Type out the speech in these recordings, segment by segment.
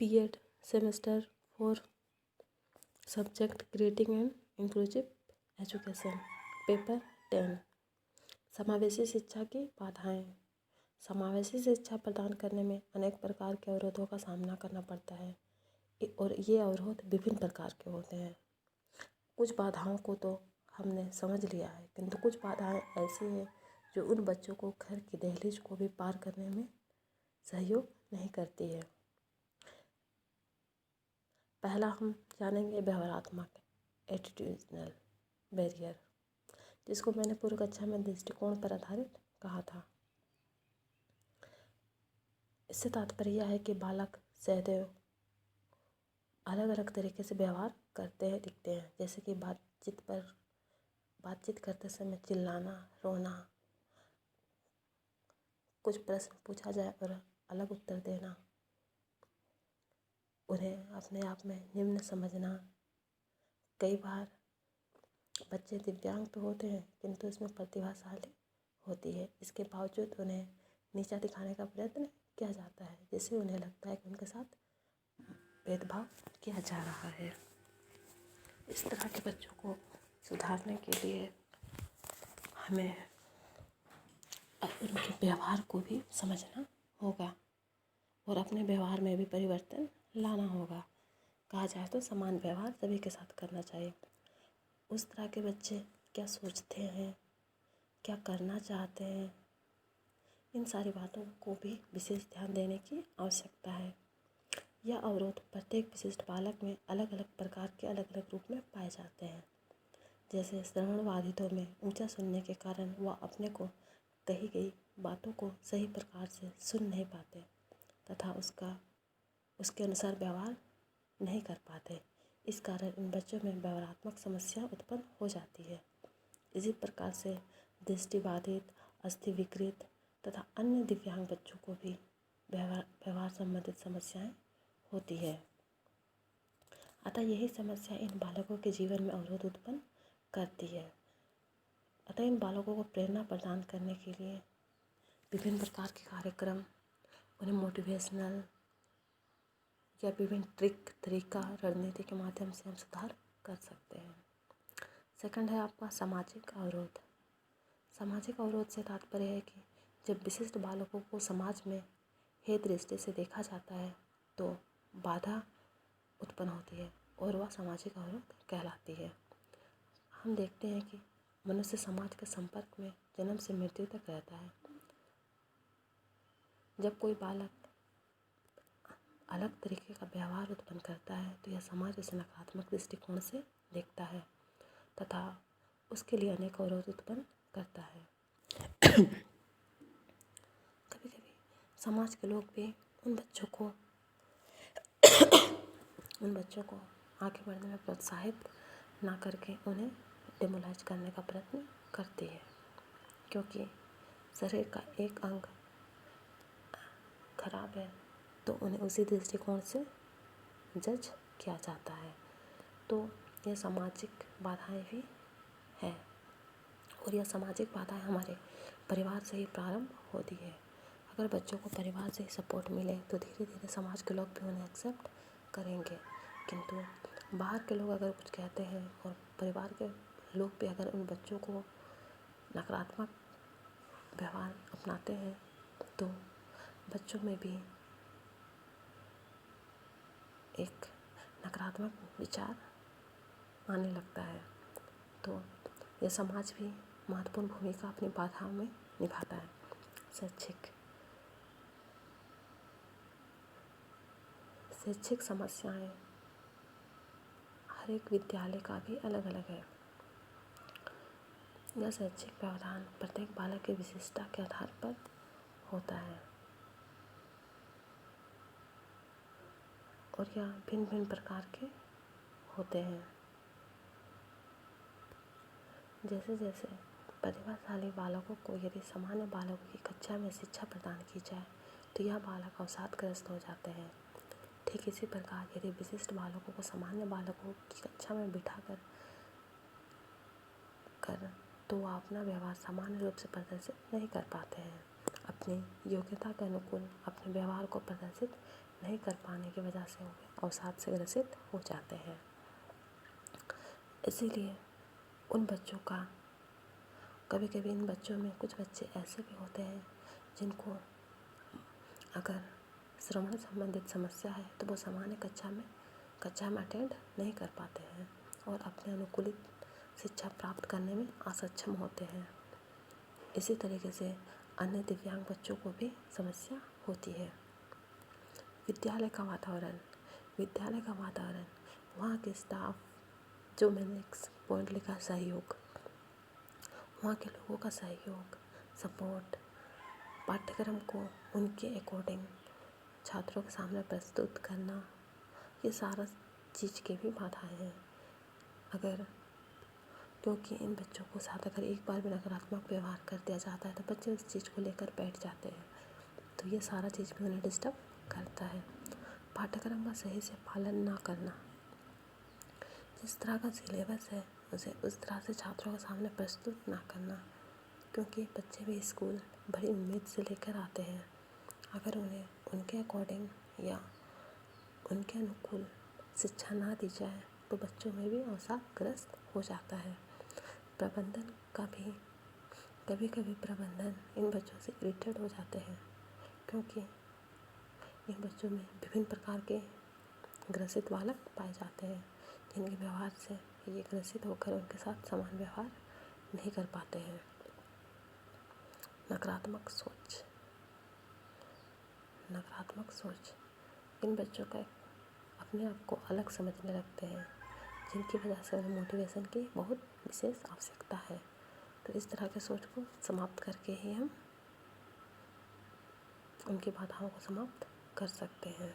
B.Ed semester 4 subject grading and inclusive education paper 10 समावेशी शिक्षा की बाधाएं। समावेशी शिक्षा प्रदान करने में अनेक प्रकार के अवरोधों का सामना करना पड़ता है और ये अवरोध विभिन्न प्रकार के होते हैं। कुछ बाधाओं को तो हमने समझ लिया है, किंतु कुछ बाधाएं ऐसी हैं जो उन बच्चों को घर की दहलीज को भी पार करने में सहयोग नहीं करती है। पहला हम जानेंगे व्यवहारात्मक एटीट्यूडनल बैरियर, जिसको मैंने पूर्व कक्षा में दृष्टिकोण पर आधारित कहा था। इससे तात्पर्य यह है कि बालक सहदैव अलग अलग तरीके से व्यवहार करते हैं दिखते हैं, जैसे कि बातचीत करते समय चिल्लाना, रोना, कुछ प्रश्न पूछा जाए और अलग उत्तर देना, उन्हें अपने आप में निम्न समझना। कई बार बच्चे दिव्यांग तो होते हैं किंतु इसमें प्रतिभाशाली होती है, इसके बावजूद उन्हें नीचा दिखाने का प्रयत्न किया जाता है, जिससे उन्हें लगता है कि उनके साथ भेदभाव किया जा रहा है। इस तरह के बच्चों को सुधारने के लिए हमें उनके व्यवहार को भी समझना होगा और अपने व्यवहार में भी परिवर्तन लाना होगा। कहा जाए तो समान व्यवहार सभी के साथ करना चाहिए। उस तरह के बच्चे क्या सोचते हैं, क्या करना चाहते हैं, इन सारी बातों को भी विशेष ध्यान देने की आवश्यकता है। यह अवरोध प्रत्येक विशिष्ट बालक में अलग अलग प्रकार के अलग अलग रूप में पाए जाते हैं। जैसे श्रवण बाधितों में ऊंचा सुनने के कारण वह अपने को कही गई बातों को सही प्रकार से सुन नहीं पाते तथा उसके अनुसार व्यवहार नहीं कर पाते। इस कारण इन बच्चों में व्यवहारात्मक समस्या उत्पन्न हो जाती है। इसी प्रकार से दृष्टिबाधित, अस्थि विकृत तथा अन्य दिव्यांग बच्चों को भी व्यवहार संबंधित समस्याएं होती है। अतः यही समस्या इन बालकों के जीवन में अवरोध उत्पन्न करती है। अतः इन बालकों को प्रेरणा प्रदान करने के लिए विभिन्न प्रकार के कार्यक्रम, उन्हें मोटिवेशनल या विभिन्न तरीका रणनीति के माध्यम से हम सुधार कर सकते हैं। सेकंड है आपका सामाजिक अवरोध। सामाजिक अवरोध से तात्पर्य है कि जब विशिष्ट बालकों को समाज में हे दृष्टि से देखा जाता है तो बाधा उत्पन्न होती है और वह सामाजिक अवरोध कहलाती है। हम देखते हैं कि मनुष्य समाज के संपर्क में जन्म से मृत्यु तक रहता है। जब कोई बालक अलग तरीके का व्यवहार उत्पन्न करता है तो यह समाज उसे नकारात्मक दृष्टिकोण से देखता है तथा उसके लिए अनेक अवरोध उत्पन्न करता है। कभी कभी समाज के लोग भी उन बच्चों को आगे बढ़ने में प्रोत्साहित ना करके उन्हें डिमोलाइज करने का प्रयत्न करती है, क्योंकि शरीर का एक अंग खराब है तो उन्हें उसी दृष्टिकोण से जज किया जाता है। तो यह सामाजिक बाधाएं भी हैं और यह सामाजिक बाधाएं हमारे परिवार से ही प्रारंभ होती है। अगर बच्चों को परिवार से ही सपोर्ट मिले तो धीरे धीरे समाज के लोग भी उन्हें एक्सेप्ट करेंगे, किंतु बाहर के लोग अगर कुछ कहते हैं और परिवार के लोग भी अगर उन बच्चों को नकारात्मक व्यवहार अपनाते हैं तो बच्चों में भी एक नकारात्मक विचार आने लगता है। तो यह समाज भी महत्वपूर्ण भूमिका अपनी बाधाओं में निभाता है। शैक्षिक समस्याएं हर एक विद्यालय का भी अलग अलग है। यह शैक्षिक व्यवधान प्रत्येक बालक की विशिष्टता के आधार पर होता है और यह भिन्न भिन्न प्रकार के होते हैं। जैसे जैसे प्रतिभाशाली बालकों को यदि सामान्य बालकों की कक्षा में शिक्षा प्रदान की जाए तो यह बालक अवसादग्रस्त हो जाते हैं। ठीक इसी प्रकार यदि विशिष्ट बालकों को सामान्य बालकों की कक्षा में बिठा कर तो वह अपना व्यवहार सामान्य रूप से प्रदर्शित नहीं कर पाते हैं। अपनी योग्यता के अनुकूल अपने व्यवहार को प्रदर्शित नहीं कर पाने की वजह से वे अवसाद से ग्रसित हो जाते हैं। इसीलिए उन बच्चों का कभी कभी इन बच्चों में कुछ बच्चे ऐसे भी होते हैं जिनको अगर श्रवण संबंधित समस्या है तो वो सामान्य कक्षा में अटेंड नहीं कर पाते हैं और अपने अनुकूलित शिक्षा प्राप्त करने में असक्षम होते हैं। इसी तरीके से अन्य दिव्यांग बच्चों को भी समस्या होती है। विद्यालय का वातावरण वहाँ के स्टाफ, जो मैंने एक पॉइंट लिखा सहयोग, वहाँ के लोगों का सहयोग, सपोर्ट, पाठ्यक्रम को उनके अकॉर्डिंग छात्रों के सामने प्रस्तुत करना, ये सारा चीज़ की भी बाधाएं हैं। क्योंकि इन बच्चों को साथ अगर एक बार भी नकारात्मक व्यवहार कर दिया जाता है तो बच्चे उस चीज़ को लेकर बैठ जाते हैं, तो ये सारा चीज़ भी उन्हें डिस्टर्ब करता है। पाठ्यक्रम का सही से पालन ना करना, जिस तरह का सिलेबस है उसे उस तरह से छात्रों के सामने प्रस्तुत ना करना, क्योंकि बच्चे भी स्कूल बड़ी उम्मीद से लेकर आते हैं। अगर उन्हें उनके अकॉर्डिंग या उनके अनुकूल शिक्षा ना दी जाए तो बच्चों में भी अवसादग्रस्त हो जाता है। प्रबंधन का भी कभी कभी प्रबंधन इन बच्चों से इरिटेट हो जाते हैं, क्योंकि इन बच्चों में विभिन्न प्रकार के ग्रसित बालक पाए जाते हैं जिनके व्यवहार से ये ग्रसित होकर उनके साथ समान व्यवहार नहीं कर पाते हैं। नकारात्मक सोच इन बच्चों का अपने आप को अलग समझने लगते हैं, जिनकी वजह से उन्हें मोटिवेशन की बहुत विशेष आवश्यकता है। तो इस तरह के सोच को समाप्त करके ही हम उनकी बाधाओं को समाप्त कर सकते हैं।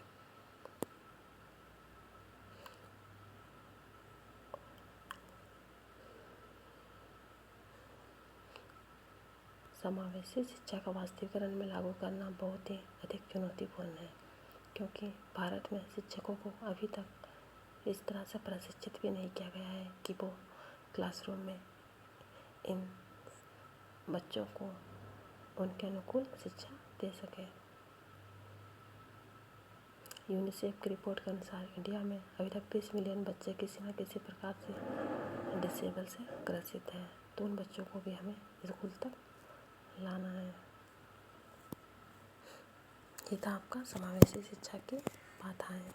समावेशी शिक्षा का वास्तविकरण में लागू करना बहुत ही अधिक चुनौतीपूर्ण है, क्योंकि भारत में शिक्षकों को अभी तक इस तरह से प्रशिक्षित भी नहीं किया गया है कि वो क्लासरूम में इन बच्चों को उनके अनुकूल शिक्षा दे सके। यूनिसेफ की रिपोर्ट के अनुसार इंडिया में अभी तक 20 मिलियन बच्चे किसी न किसी प्रकार से डिसेबल से ग्रसित हैं, तो उन बच्चों को भी हमें स्कूल तक लाना है। ये था आपका समावेशी शिक्षा की बाधाएं।